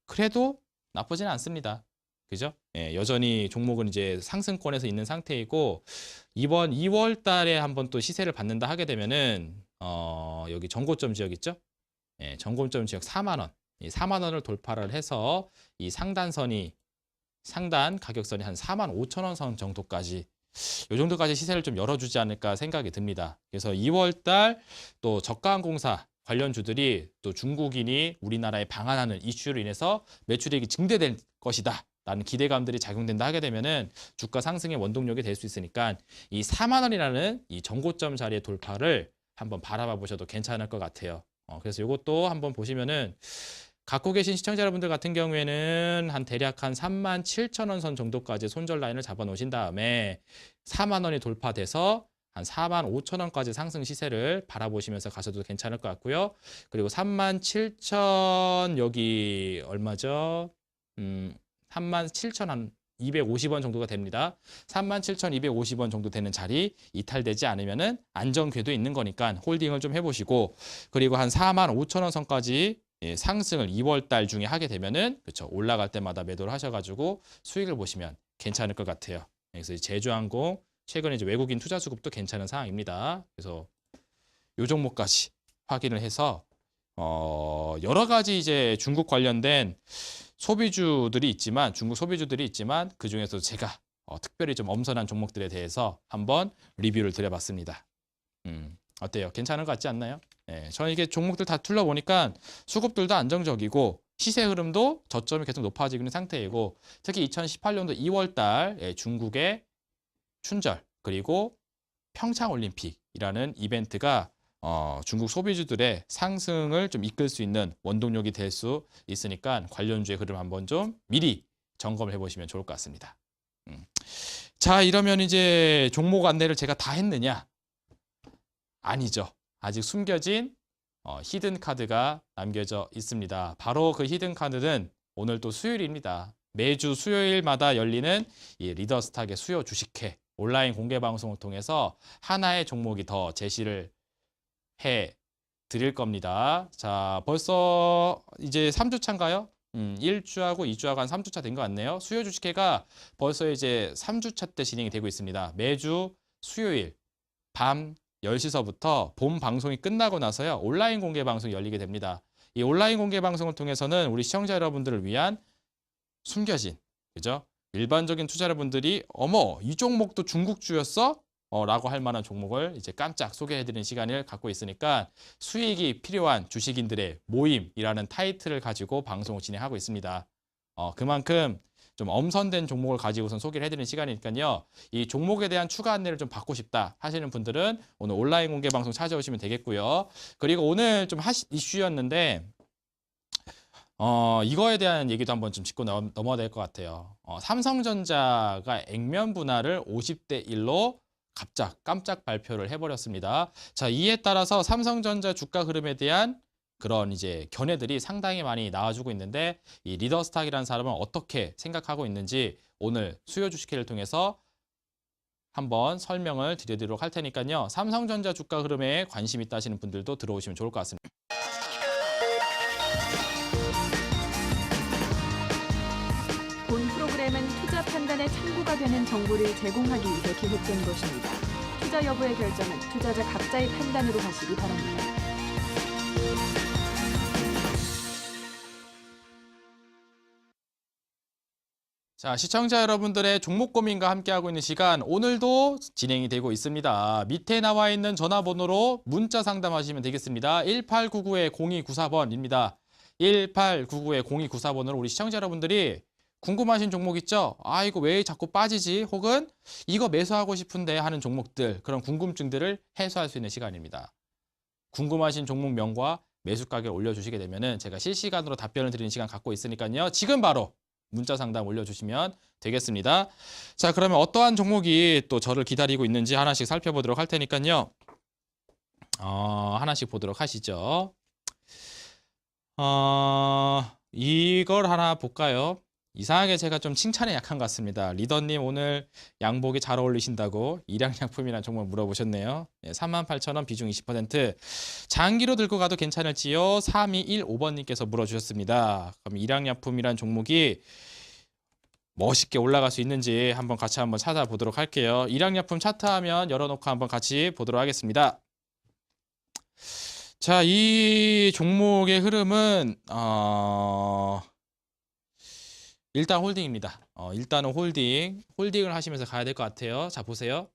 그래도 나쁘진 않습니다. 그죠? 여전히 종목은 이제 상승권에서 있는 상태이고 이번 2월 달에 한번 또 시세를 받는다 하게 되면은 여기 전고점 지역 있죠? 전고점 지역 4만 원. 이 4만 원을 돌파를 해서 이 상단 가격선이 한 4만 5천 원 선 정도까지 이 정도까지 시세를 좀 열어주지 않을까 생각이 듭니다. 그래서 2월 달 또 저가항공사 관련 주들이 또 중국인이 우리나라에 방한하는 이슈로 인해서 매출액이 증대될 것이다. 라는 기대감들이 작용된다 하게 되면은 주가 상승의 원동력이 될 수 있으니까 이 4만 원이라는 이 전고점 자리의 돌파를 한번 바라봐 보셔도 괜찮을 것 같아요. 그래서 이것도 한번 보시면은 갖고 계신 시청자 여러분들 같은 경우에는 한 대략 한 37,000원 선 정도까지 손절 라인을 잡아 놓으신 다음에 4만 원이 돌파돼서 한 45,000원까지 상승 시세를 바라보시면서 가셔도 괜찮을 것 같고요. 그리고 37,000 여기 얼마죠? 37,000 250원 정도가 됩니다. 37,250원 정도 되는 자리 이탈되지 않으면은 안전 궤도 있는 거니까 홀딩을 좀 해보시고, 그리고 한 45,000원 선까지 상승을 2월 달 중에 하게 되면은 그렇죠, 올라갈 때마다 매도를 하셔가지고 수익을 보시면 괜찮을 것 같아요. 그래서 제주항공 최근에 이제 외국인 투자 수급도 괜찮은 상황입니다. 그래서 요 종목까지 확인을 해서 여러 가지 이제 중국 관련된 소비주들이 있지만, 중국 소비주들이 있지만 그 중에서 제가 특별히 좀 엄선한 종목들에 대해서 한번 리뷰를 드려봤습니다. 어때요? 괜찮은 것 같지 않나요? 네, 저는 이게 종목들 다 둘러보니까 수급들도 안정적이고 시세 흐름도 저점이 계속 높아지고 있는 상태이고, 특히 2018년도 2월 달 중국의 춘절 그리고 평창올림픽이라는 이벤트가 중국 소비주들의 상승을 좀 이끌 수 있는 원동력이 될 수 있으니까 관련주의 흐름 한번 좀 미리 점검을 해보시면 좋을 것 같습니다. 자, 이러면 이제 종목 안내를 제가 다 했느냐? 아니죠. 아직 숨겨진 히든 카드가 남겨져 있습니다. 바로 그 히든 카드는 오늘 또 수요일입니다. 매주 수요일마다 열리는 이 리더스탁의 수요 주식회 온라인 공개 방송을 통해서 하나의 종목이 더 제시를 해 드릴 겁니다. 자, 벌써 이제 3주차인가요? 1주하고 2주하고 한 3주차 된 것 같네요. 수요 주식회가 벌써 이제 3주차 때 진행이 되고 있습니다. 매주 수요일 밤 10시서부터 본 방송이 끝나고 나서요, 온라인 공개 방송이 열리게 됩니다. 이 온라인 공개 방송을 통해서는 우리 시청자 여러분들을 위한 숨겨진, 그죠? 일반적인 투자자분들이 어머, 이 종목도 중국주였어? 라고 할 만한 종목을 이제 깜짝 소개해드리는 시간을 갖고 있으니까 수익이 필요한 주식인들의 모임이라는 타이틀을 가지고 방송을 진행하고 있습니다. 그만큼 좀 엄선된 종목을 가지고선 소개를 해드리는 시간이니까요. 이 종목에 대한 추가 안내를 좀 받고 싶다 하시는 분들은 오늘 온라인 공개 방송 찾아오시면 되겠고요. 그리고 오늘 좀 이슈였는데 이거에 대한 얘기도 한번 좀 짚고 넘어야 될 것 같아요. 삼성전자가 액면 분할을 50대 1로 깜짝 발표를 해버렸습니다. 자, 이에 따라서 삼성전자 주가 흐름에 대한 그런 이제 견해들이 상당히 많이 나와주고 있는데, 이 리더스탁이라는 사람은 어떻게 생각하고 있는지 오늘 수요 주식회를 통해서 한번 설명을 드리도록 할 테니까요. 삼성전자 주가 흐름에 관심 있다 하시는 분들도 들어오시면 좋을 것 같습니다. 본 프로그램은 투자 판단에 참고가 되는 정보를 제공하기 위해 기획된 것입니다. 투자 여부의 결정은 투자자 각자의 판단으로 하시기 바랍니다. 자, 시청자 여러분들의 종목 고민과 함께하고 있는 시간, 오늘도 진행이 되고 있습니다. 밑에 나와 있는 전화번호로 문자 상담하시면 되겠습니다. 1899-0294번입니다. 1899-0294번으로 우리 시청자 여러분들이 궁금하신 종목 있죠? 아, 이거 왜 자꾸 빠지지? 혹은 이거 매수하고 싶은데 하는 종목들, 그런 궁금증들을 해소할 수 있는 시간입니다. 궁금하신 종목명과 매수 가격을 올려주시게 되면은 제가 실시간으로 답변을 드리는 시간 갖고 있으니까요. 지금 바로 문자 상담 올려주시면 되겠습니다. 자, 그러면 어떠한 종목이 또 저를 기다리고 있는지 하나씩 살펴보도록 할 테니까요. 하나씩 보도록 하시죠. 이걸 하나 볼까요? 이상하게 제가 좀 칭찬에 약한 것 같습니다. 리더님 오늘 양복이 잘 어울리신다고 일양약품이라는 종목 물어보셨네요. 38,000원 비중 20%. 장기로 들고 가도 괜찮을지요? 3215번님께서 물어주셨습니다. 그럼 일양약품이라는 종목이 멋있게 올라갈 수 있는지 한번 같이 한번 찾아보도록 할게요. 일양약품 차트하면 열어놓고 한번 같이 보도록 하겠습니다. 자, 이 종목의 흐름은 일단 홀딩입니다. 일단은 홀딩을 하시면서 가야 될 것 같아요. 자, 보세요.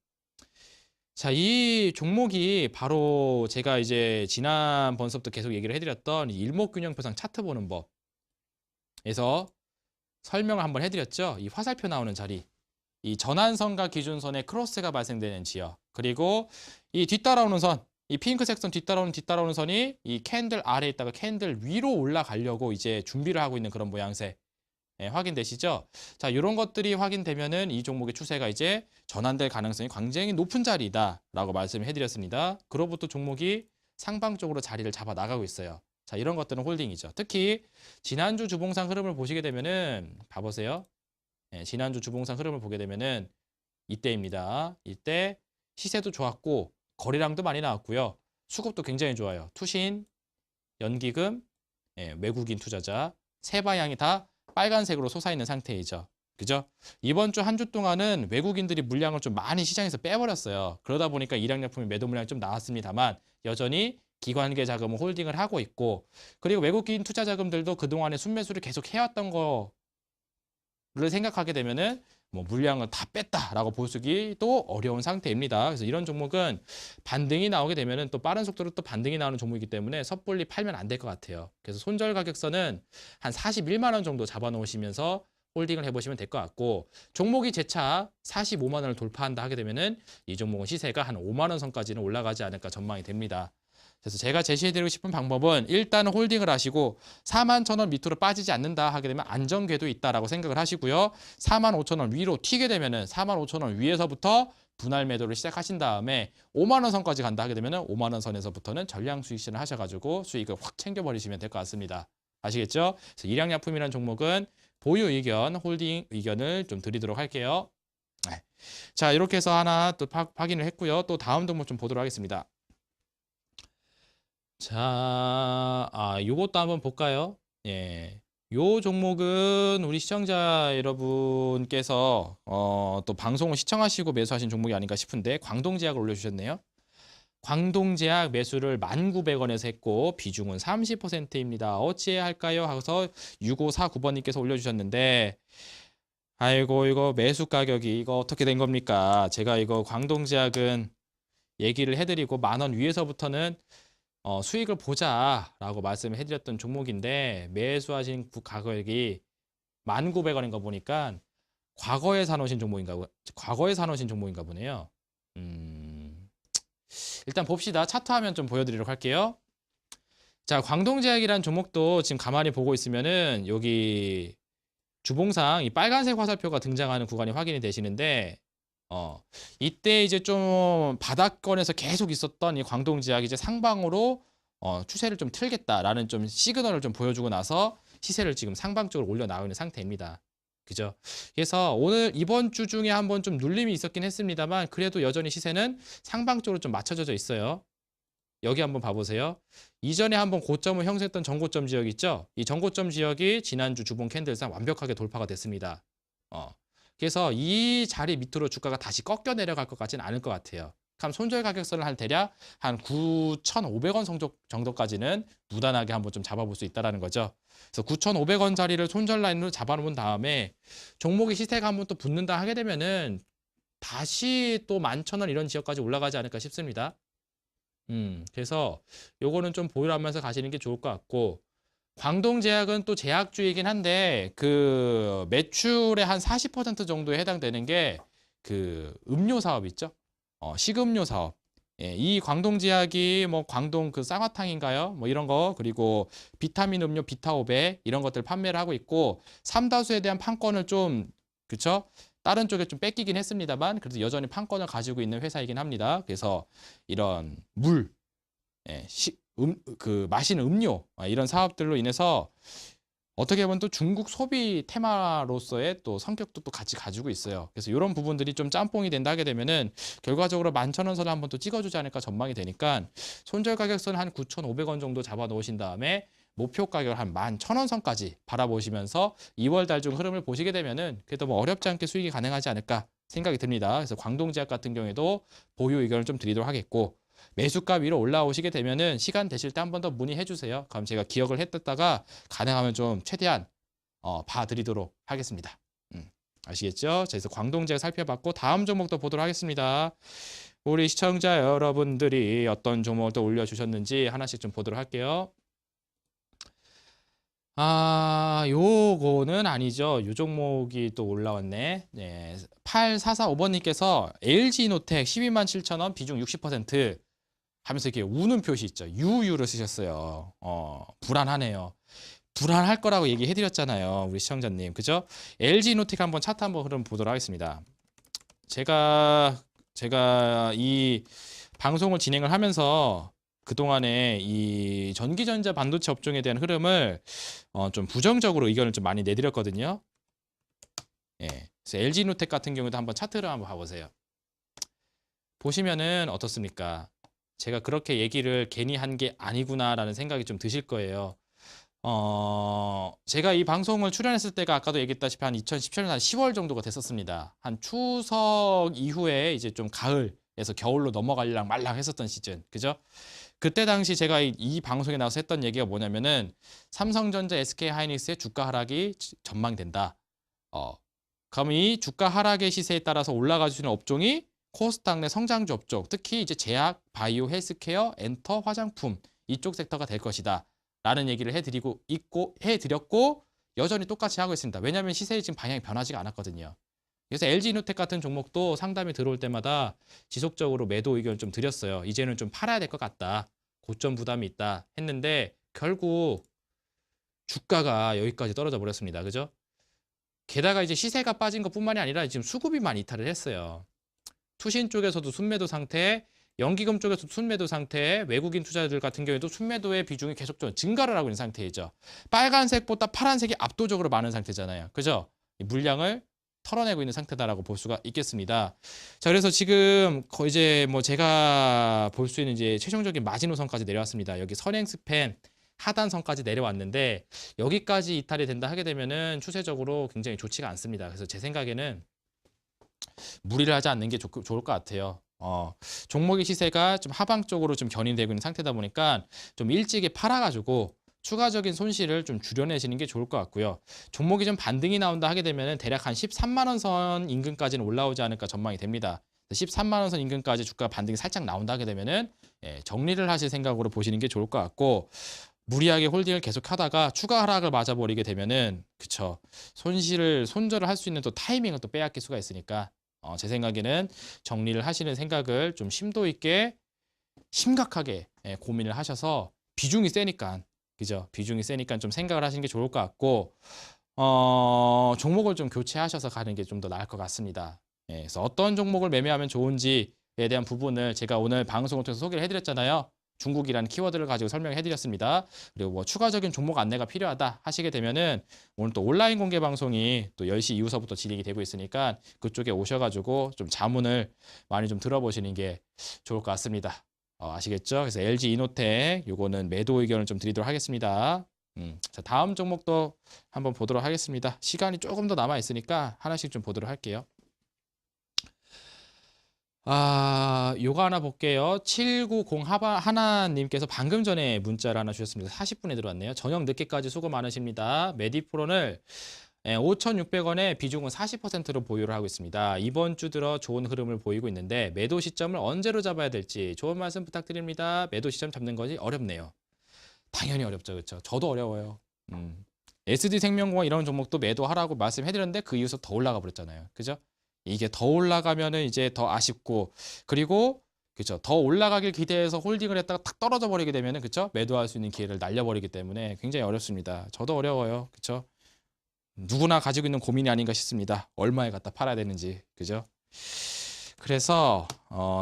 자, 이 종목이 바로 제가 이제 지난번서부터 계속 얘기를 해드렸던 일목균형표상 차트 보는 법에서 설명을 한번 해드렸죠. 이 화살표 나오는 자리, 이 전환선과 기준선의 크로스가 발생되는 지역, 그리고 이 뒤따라오는 선, 이 핑크색 선 뒤따라오는 선이 이 캔들 아래에 있다가 캔들 위로 올라가려고 이제 준비를 하고 있는 그런 모양새. 예, 확인되시죠? 자, 이런 것들이 확인되면은 이 종목의 추세가 이제 전환될 가능성이 굉장히 높은 자리다라고 말씀을 해드렸습니다. 그로부터 종목이 상방 쪽으로 자리를 잡아 나가고 있어요. 자, 이런 것들은 홀딩이죠. 특히 지난주 주봉상 흐름을 보시게 되면은 봐보세요. 예, 지난주 주봉상 흐름을 보게 되면은 이때입니다. 이때 시세도 좋았고 거래량도 많이 나왔고요. 수급도 굉장히 좋아요. 투신, 연기금, 예, 외국인 투자자 세 방향이 다 빨간색으로 솟아있는 상태이죠. 그죠? 이번 주 한 주 동안은 외국인들이 물량을 좀 많이 시장에서 빼버렸어요. 그러다 보니까 일양약품이 매도 물량이 좀 나왔습니다만 여전히 기관계 자금은 홀딩을 하고 있고 그리고 외국인 투자 자금들도 그동안에 순매수를 계속 해왔던 거를 생각하게 되면은 뭐 물량을 다 뺐다라고 보기도 어려운 상태입니다. 그래서 이런 종목은 반등이 나오게 되면은 또 빠른 속도로 또 반등이 나오는 종목이기 때문에 섣불리 팔면 안 될 것 같아요. 그래서 손절 가격선은 한 41만 원 정도 잡아 놓으시면서 홀딩을 해보시면 될 것 같고 종목이 재차 45만 원을 돌파한다 하게 되면은 이 종목은 시세가 한 5만 원 선까지는 올라가지 않을까 전망이 됩니다. 그래서 제가 제시해드리고 싶은 방법은 일단은 홀딩을 하시고 4만 1천 원 밑으로 빠지지 않는다 하게 되면 안정궤도 있다라고 생각을 하시고요. 4만 5천 원 위로 튀게 되면은 4만 5천 원 위에서부터 분할 매도를 시작하신 다음에 5만 원 선까지 간다 하게 되면은 5만 원 선에서부터는 전량 수익 실현 하셔가지고 수익을 확 챙겨버리시면 될 것 같습니다. 아시겠죠? 그래서 일양약품이라는 종목은 보유 의견, 홀딩 의견을 좀 드리도록 할게요. 네. 자, 이렇게 해서 하나 또 확인을 했고요. 또 다음 종목 좀 보도록 하겠습니다. 자, 요것도 한번 볼까요? 예. 요 종목은 우리 시청자 여러분께서 또 방송을 시청하시고 매수하신 종목이 아닌가 싶은데 광동제약을 올려주셨네요. 광동제약 매수를 1,900원에서 했고 비중은 30%입니다. 어찌해야 할까요? 하고서 6549번님께서 올려주셨는데 아이고 이거 매수 가격이 이거 어떻게 된 겁니까? 제가 이거 광동제약은 얘기를 해드리고 10,000원 위에서부터는 수익을 보자라고 말씀을 해드렸던 종목인데 매수하신 가격이 1,900원인 거 보니까 과거에 사놓으신 종목인가 보네요. 일단 봅시다. 차트 화면 좀 보여드리도록 할게요. 자, 광동제약이라는 종목도 지금 가만히 보고 있으면은 여기 주봉상 이 빨간색 화살표가 등장하는 구간이 확인이 되시는데 이때 이제 좀 바닥권에서 계속 있었던 이 광동제약이 이제 상방으로 추세를 좀 틀겠다라는 좀 시그널을 좀 보여주고 나서 시세를 지금 상방 쪽으로 올려 나오는 상태입니다. 그죠? 그래서 이번 주 중에 한번 좀 눌림이 있었긴 했습니다만 그래도 여전히 시세는 상방 쪽으로 좀 맞춰져 있어요. 여기 한번 봐보세요. 이전에 한번 고점을 형성했던 전고점 지역 있죠? 이 전고점 지역이 지난주 주봉 캔들상 완벽하게 돌파가 됐습니다. 그래서 이 자리 밑으로 주가가 다시 꺾여 내려갈 것 같지는 않을 것 같아요. 그럼 손절 가격선을 한 대략 한 9,500원 정도까지는 무난하게 한번 좀 잡아볼 수 있다는 거죠. 그래서 9,500원 자리를 손절 라인으로 잡아놓은 다음에 종목의 시세가 한번 또 붙는다 하게 되면은 다시 또 11,000원 이런 지역까지 올라가지 않을까 싶습니다. 그래서 요거는 좀 보유하면서 가시는 게 좋을 것 같고 광동제약은 또 제약주이긴 한데 그 매출의 한 40% 정도에 해당되는 게 그 음료 사업 있죠? 식음료 사업. 예, 이 광동제약이 뭐 광동 그 쌍화탕인가요? 뭐 이런 거 그리고 비타민 음료 비타오베 이런 것들 판매를 하고 있고 삼다수에 대한 판권을 좀 그쵸? 다른 쪽에 좀 뺏기긴 했습니다만 그래도 여전히 판권을 가지고 있는 회사이긴 합니다. 그래서 이런 물, 예, 그 마시는 음료 이런 사업들로 인해서 어떻게 보면 또 중국 소비 테마로서의 또 성격도 또 같이 가지고 있어요. 그래서 이런 부분들이 좀 짬뽕이 된다 하게 되면은 결과적으로 11,000원 선을 한번 또 찍어주지 않을까 전망이 되니까 손절 가격선 한 9,500원 정도 잡아 놓으신 다음에 목표 가격 한 11,000원 선까지 바라보시면서 2월 달 중 흐름을 보시게 되면은 그래도 뭐 어렵지 않게 수익이 가능하지 않을까 생각이 듭니다. 그래서 광동제약 같은 경우에도 보유 의견을 좀 드리도록 하겠고 매수가 위로 올라오시게 되면은 시간 되실 때 한 번 더 문의해 주세요. 그럼 제가 기억을 했다가 가능하면 좀 최대한 봐드리도록 하겠습니다. 아시겠죠? 그래서 광동제약 살펴봤고 다음 종목도 보도록 하겠습니다. 우리 시청자 여러분들이 어떤 종목을 또 올려주셨는지 하나씩 좀 보도록 할게요. 요거는 아니죠. 요 종목이 또 올라왔네. 네, 8445번님께서 LG노텍 127,000원 비중 60%. 하면서 이렇게 우는 표시 있죠. 유유를 쓰셨어요. 불안하네요. 불안할 거라고 얘기해드렸잖아요. 우리 시청자님. 그죠? LG이노텍 한번 차트 한번 흐름 보도록 하겠습니다. 제가 이 방송을 진행을 하면서 그동안에 이 전기전자 반도체 업종에 대한 흐름을 좀 부정적으로 의견을 좀 많이 내드렸거든요. 예. 그래서 LG이노텍 같은 경우도 한번 차트를 한번 봐보세요. 보시면은 어떻습니까? 제가 그렇게 얘기를 괜히 한 게 아니구나라는 생각이 좀 드실 거예요. 제가 이 방송을 출연했을 때가 아까도 얘기했다시피 한 2017년 한 10월 정도가 됐었습니다. 한 추석 이후에 이제 좀 가을에서 겨울로 넘어가려랑 말랑 했었던 시즌. 그죠? 그때 당시 제가 이 방송에 나와서 했던 얘기가 뭐냐면은 삼성전자, SK하이닉스의 주가 하락이 전망된다. 그럼 이 주가 하락의 시세에 따라서 올라가 주는 업종이 코스닥 내 성장주 업종, 특히 이제 제약, 바이오, 헬스케어, 엔터, 화장품 이쪽 섹터가 될 것이다. 라는 얘기를 해드렸고 여전히 똑같이 하고 있습니다. 왜냐하면 시세의 지금 방향이 변하지가 않았거든요. 그래서 LG이노텍 같은 종목도 상담이 들어올 때마다 지속적으로 매도 의견을 좀 드렸어요. 이제는 좀 팔아야 될 것 같다. 고점 부담이 있다 했는데 결국 주가가 여기까지 떨어져 버렸습니다. 그죠? 게다가 이제 시세가 빠진 것뿐만이 아니라 지금 수급이 많이 이탈을 했어요. 투신 쪽에서도 순매도 상태, 연기금 쪽에서도 순매도 상태, 외국인 투자자들 같은 경우에도 순매도의 비중이 계속적으로 증가를 하고 있는 상태이죠. 빨간색보다 파란색이 압도적으로 많은 상태잖아요. 그죠? 이 물량을 털어내고 있는 상태다라고 볼 수가 있겠습니다. 자, 그래서 지금 이제 뭐 제가 볼 수 있는 이제 최종적인 마지노선까지 내려왔습니다. 여기 선행스팬 하단선까지 내려왔는데 여기까지 이탈이 된다 하게 되면은 추세적으로 굉장히 좋지가 않습니다. 그래서 제 생각에는 무리를 하지 않는 게 좋을 것 같아요. 종목의 시세가 좀 하방 쪽으로 좀 견인되고 있는 상태다 보니까 좀 일찍이 팔아가지고 추가적인 손실을 좀 줄여내시는 게 좋을 것 같고요. 종목이 좀 반등이 나온다 하게 되면 대략 한 13만 원 선 인근까지는 올라오지 않을까 전망이 됩니다. 13만 원 선 인근까지 주가 반등이 살짝 나온다 하게 되면은 정리를 하실 생각으로 보시는 게 좋을 것 같고 무리하게 홀딩을 계속 하다가 추가 하락을 맞아버리게 되면은 그쵸 손절을 할 수 있는 또 타이밍을 또 빼앗길 수가 있으니까 제 생각에는 정리를 하시는 생각을 좀 심도 있게 심각하게 고민을 하셔서 비중이 세니까 그죠? 비중이 세니까 좀 생각을 하시는 게 좋을 것 같고 종목을 좀 교체하셔서 가는 게 좀 더 나을 것 같습니다. 그래서 어떤 종목을 매매하면 좋은지에 대한 부분을 제가 오늘 방송을 통해서 소개를 해드렸잖아요. 중국이라는 키워드를 가지고 설명해드렸습니다. 그리고 뭐 추가적인 종목 안내가 필요하다 하시게 되면은 오늘 또 온라인 공개 방송이 또 10시 이후서부터 진행이 되고 있으니까 그쪽에 오셔가지고 좀 자문을 많이 좀 들어보시는 게 좋을 것 같습니다. 아시겠죠? 그래서 LG이노텍 요거는 매도 의견을 좀 드리도록 하겠습니다. 자, 다음 종목도 한번 보도록 하겠습니다. 시간이 조금 더 남아 있으니까 하나씩 좀 보도록 할게요. 요거 하나 볼게요. 790 하나님께서 방금 전에 문자를 하나 주셨습니다. 40분에 들어왔네요. 저녁 늦게까지 수고 많으십니다. 메디프론을 5,600원에 비중은 40%로 보유를 하고 있습니다. 이번 주 들어 좋은 흐름을 보이고 있는데 매도 시점을 언제로 잡아야 될지 좋은 말씀 부탁드립니다. 매도 시점 잡는 것이 어렵네요. 당연히 어렵죠. 그렇죠? 저도 어려워요. SD생명공학 이런 종목도 매도하라고 말씀해드렸는데 그 이후서 더 올라가 버렸잖아요. 그죠? 이게 더 올라가면은 이제 더 아쉽고 그리고 그렇죠. 더 올라가길 기대해서 홀딩을 했다가 탁 떨어져 버리게 되면은 그렇죠? 매도할 수 있는 기회를 날려버리기 때문에 굉장히 어렵습니다. 저도 어려워요. 그렇죠? 누구나 가지고 있는 고민이 아닌가 싶습니다. 얼마에 갖다 팔아야 되는지. 그죠? 그래서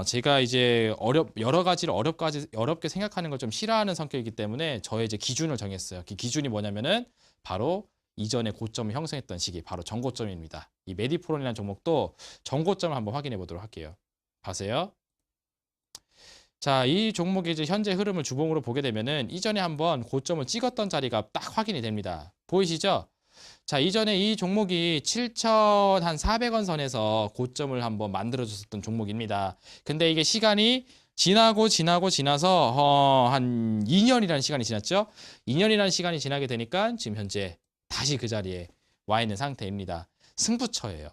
제가 이제 여러 가지를 어렵게 생각하는 걸 좀 싫어하는 성격이기 때문에 저의 이제 기준을 정했어요. 그 기준이 뭐냐면은 바로 이전에 고점을 형성했던 시기, 바로 전고점입니다. 이 메디프론이라는 종목도 전고점을 한번 확인해 보도록 할게요. 보세요. 자, 이 종목의 이제 현재 흐름을 주봉으로 보게 되면은 이전에 한번 고점을 찍었던 자리가 딱 확인이 됩니다. 보이시죠? 자, 이전에 이 종목이 7,400원 선에서 고점을 한번 만들어줬었던 종목입니다. 근데 이게 시간이 지나서 한 2년이라는 시간이 지났죠? 2년이라는 시간이 지나게 되니까 지금 현재 다시 그 자리에 와 있는 상태입니다. 승부처예요.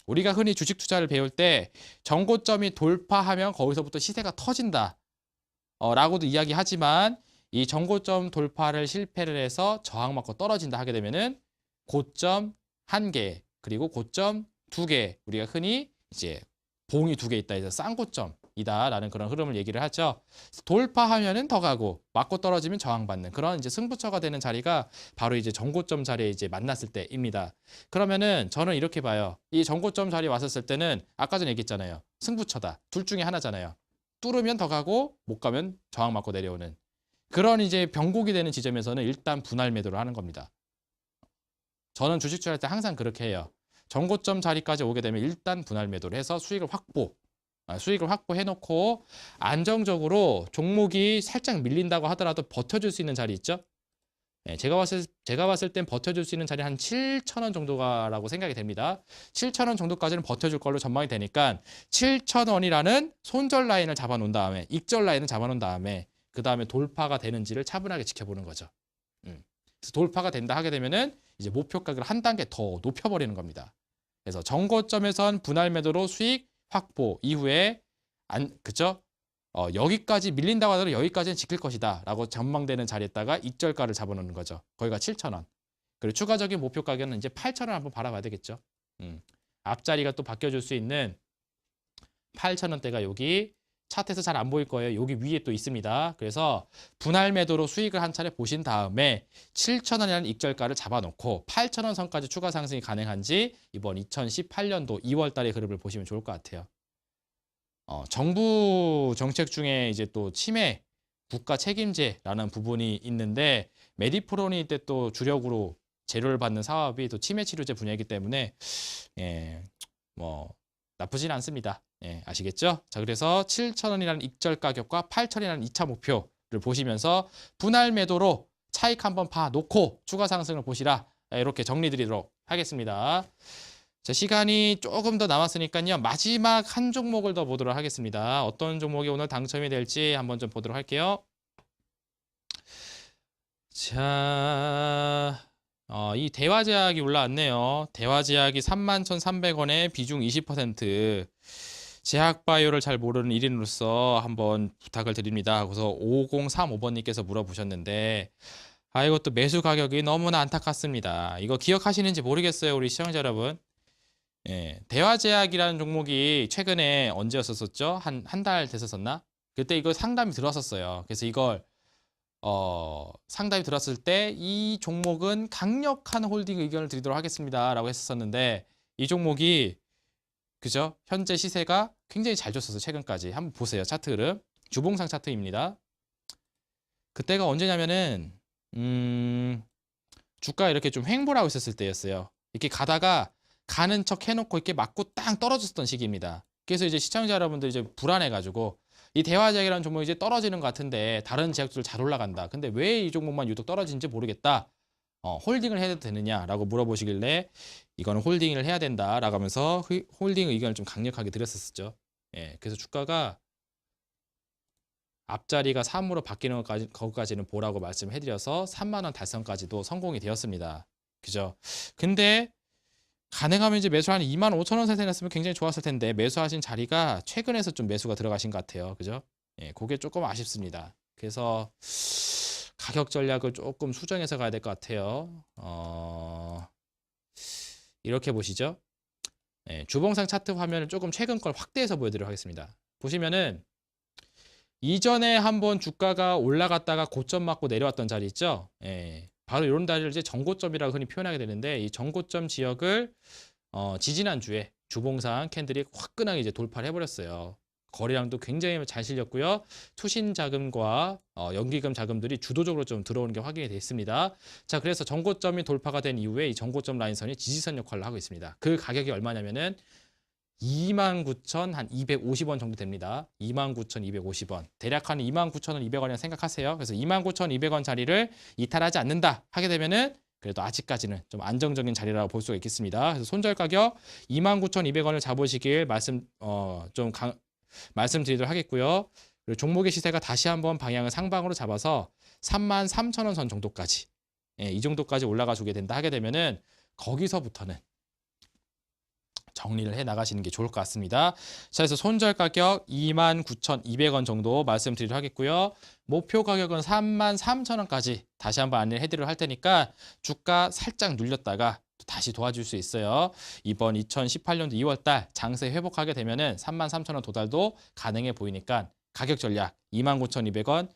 우리가 흔히 주식 투자를 배울 때 전고점이 돌파하면 거기서부터 시세가 터진다. 라고도 이야기하지만 이 전고점 돌파를 실패를 해서 저항 맞고 떨어진다 하게 되면은 고점 1개 그리고 고점 2개 우리가 흔히 이제 봉이 2개 있다 해서 쌍고점 정도이다라는 그런 흐름을 얘기를 하죠. 돌파하면은 더 가고 맞고 떨어지면 저항받는 그런 이제 승부처가 되는 자리가 바로 이제 전고점 자리에 이제 만났을 때입니다. 그러면은 저는 이렇게 봐요. 이 전고점 자리에 왔었을 때는 아까 전에 얘기했잖아요. 승부처다. 둘 중에 하나잖아요. 뚫으면 더 가고 못 가면 저항 맞고 내려오는 그런 이제 변곡이 되는 지점에서는 일단 분할 매도를 하는 겁니다. 저는 주식 투자할 때 항상 그렇게 해요. 전고점 자리까지 오게 되면 일단 분할 매도를 해서 수익을 확보해놓고 안정적으로 종목이 살짝 밀린다고 하더라도 버텨줄 수 있는 자리 있죠? 네, 제가 봤을 땐 버텨줄 수 있는 자리 한 7,000원 정도가라고 생각이 됩니다. 7,000원 정도까지는 버텨줄 걸로 전망이 되니까 7,000원이라는 손절 라인을 잡아놓은 다음에 익절 라인을 잡아놓은 다음에 그 다음에 돌파가 되는지를 차분하게 지켜보는 거죠. 그래서 돌파가 된다 하게 되면은 이제 목표 가격을 한 단계 더 높여버리는 겁니다. 그래서 정고점에선 분할 매도로 수익 확보 이후에 그쵸? 여기까지 밀린다고 하더라도 여기까지는 지킬 것이다 라고 전망되는 자리에다가 익절가를 잡아놓는 거죠. 거기가 7,000원. 그리고 추가적인 목표 가격은 이제 8,000원 한번 바라봐야 되겠죠. 앞자리가 또 바뀌어줄 수 있는 8,000원대가 여기 차트에서 잘 안 보일 거예요. 여기 위에 또 있습니다. 그래서 분할 매도로 수익을 한 차례 보신 다음에 7,000원이라는 익절가를 잡아놓고 8,000원 선까지 추가 상승이 가능한지 이번 2018년도 2월 달의 그림을 보시면 좋을 것 같아요. 정부 정책 중에 이제 또 치매 국가 책임제라는 부분이 있는데 메디프론이 때 또 주력으로 재료를 받는 사업이 또 치매 치료제 분야이기 때문에 뭐 나쁘진 않습니다. 아시겠죠? 자, 그래서 7,000원이라는 익절 가격과 8,000원이라는 2차 목표를 보시면서 분할 매도로 차익 한번 봐놓고 추가 상승을 보시라. 이렇게 정리드리도록 하겠습니다. 자, 시간이 조금 더 남았으니까요. 마지막 한 종목을 더 보도록 하겠습니다. 어떤 종목이 오늘 당첨이 될지 한번 좀 보도록 할게요. 자, 이 대화제약이 올라왔네요. 대화제약이 31,300원에 비중 20%. 제약바이오를 잘 모르는 1인으로서 한번 부탁을 드립니다. 그래서 5035번님께서 물어보셨는데 이것도 매수 가격이 너무나 안타깝습니다. 이거 기억하시는지 모르겠어요, 우리 시청자 여러분. 대화제약이라는 종목이 최근에 언제였었죠? 한 달 됐었나? 그때 이거 상담이 들어왔었어요. 그래서 이걸 상담이 들었을 때 이 종목은 강력한 홀딩 의견을 드리도록 하겠습니다 라고 했었는데 이 종목이 그죠? 현재 시세가 굉장히 잘 줬었어요. 최근까지. 한번 보세요. 차트 흐름. 주봉상 차트입니다. 그때가 언제냐면은 주가가 이렇게 좀 횡보를 하고 있었을 때였어요. 이렇게 가다가 가는 척 해놓고 이렇게 맞고 땅 떨어졌던 시기입니다. 그래서 이제 시청자 여러분들 이제 불안해가지고 이 대화제약이라는 종목이 이제 떨어지는 것 같은데 다른 제약들 잘 올라간다. 근데 왜 이 종목만 유독 떨어지는지 모르겠다. 홀딩을 해도 되느냐라고 물어보시길래 이거는 홀딩을 해야 된다라고 하면서 홀딩 의견을 좀 강력하게 드렸었죠. 그래서 주가가 앞자리가 3으로 바뀌는 것까지는 보라고 말씀해드려서 3만 원 달성까지도 성공이 되었습니다. 그죠? 근데 가능하면 이제 매수 한 25,000원 선에 냈으면 굉장히 좋았을 텐데 매수하신 자리가 최근에서 좀 매수가 들어가신 것 같아요. 그죠? 그게 조금 아쉽습니다. 그래서 가격 전략을 조금 수정해서 가야 될 것 같아요. 이렇게 보시죠. 주봉상 차트 화면을 조금 최근 걸 확대해서 보여드리도록 하겠습니다. 보시면은 이전에 한번 주가가 올라갔다가 고점 맞고 내려왔던 자리 있죠. 바로 이런 자리를 이제 정고점이라고 흔히 표현하게 되는데 이 정고점 지역을 지지난주에 주봉상 캔들이 화끈하게 이제 돌파를 해버렸어요. 거래량도 굉장히 잘 실렸고요. 투신 자금과 연기금 자금들이 주도적으로 좀 들어오는 게 확인이 되어 있습니다. 자, 그래서 정고점이 돌파가 된 이후에 이 정고점 라인선이 지지선 역할을 하고 있습니다. 그 가격이 얼마냐면은 29,250원 정도 됩니다. 29,250원. 대략 한 29,200원이라고 생각하세요. 그래서 29,200원 자리를 이탈하지 않는다 하게 되면은 그래도 아직까지는 좀 안정적인 자리라고 볼 수가 있겠습니다. 그래서 손절 가격 29,200원을 잡으시길 말씀드리도록 하겠고요. 그리고 종목의 시세가 다시 한번 방향을 상방으로 잡아서 33,000원 선 정도까지 이 정도까지 올라가 주게 된다 하게 되면은 거기서부터는 정리를 해 나가시는 게 좋을 것 같습니다. 자, 그래서 손절 가격 29,200원 정도 말씀드리도록 하겠고요. 목표 가격은 33,000원까지 다시 한번 안내를 해드리도록 할 테니까 주가 살짝 눌렸다가 다시 도와줄 수 있어요. 이번 2018년도 2월달 장세 회복하게 되면은 33,000원 도달도 가능해 보이니까 가격 전략 29,200원,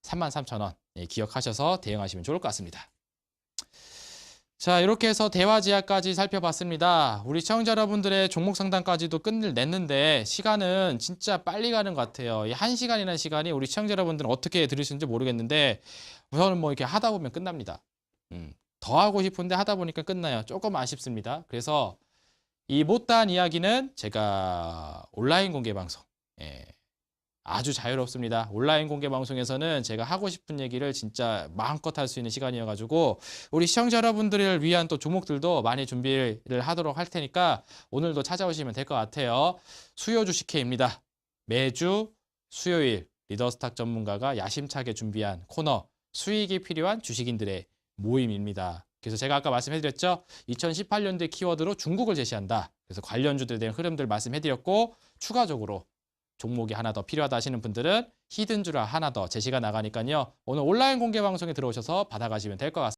33,000원 기억하셔서 대응하시면 좋을 것 같습니다. 자, 이렇게 해서 대화제약까지 살펴봤습니다. 우리 시청자 여러분들의 종목 상담까지도 끝냈는데 시간은 진짜 빨리 가는 것 같아요. 이 1시간이라는 시간이 우리 시청자 여러분들은 어떻게 들으시는지 모르겠는데 저는 뭐 이렇게 하다 보면 끝납니다. 더 하고 싶은데 하다 보니까 끝나요. 조금 아쉽습니다. 그래서 이 못다한 이야기는 제가 온라인 공개 방송, 아주 자유롭습니다. 온라인 공개 방송에서는 제가 하고 싶은 얘기를 진짜 마음껏 할 수 있는 시간이어가지고 우리 시청자 여러분들을 위한 또 종목들도 많이 준비를 하도록 할 테니까 오늘도 찾아오시면 될 것 같아요. 수요 주식회입니다. 매주 수요일 리더스탁 전문가가 야심차게 준비한 코너 수익이 필요한 주식인들의 모임입니다. 그래서 제가 아까 말씀해드렸죠. 2018년도의 키워드로 중국을 제시한다. 그래서 관련주들에 대한 흐름들 말씀해드렸고 추가적으로 종목이 하나 더 필요하다 하시는 분들은 히든주라 하나 더 제시가 나가니까요. 오늘 온라인 공개 방송에 들어오셔서 받아가시면 될 것 같습니다.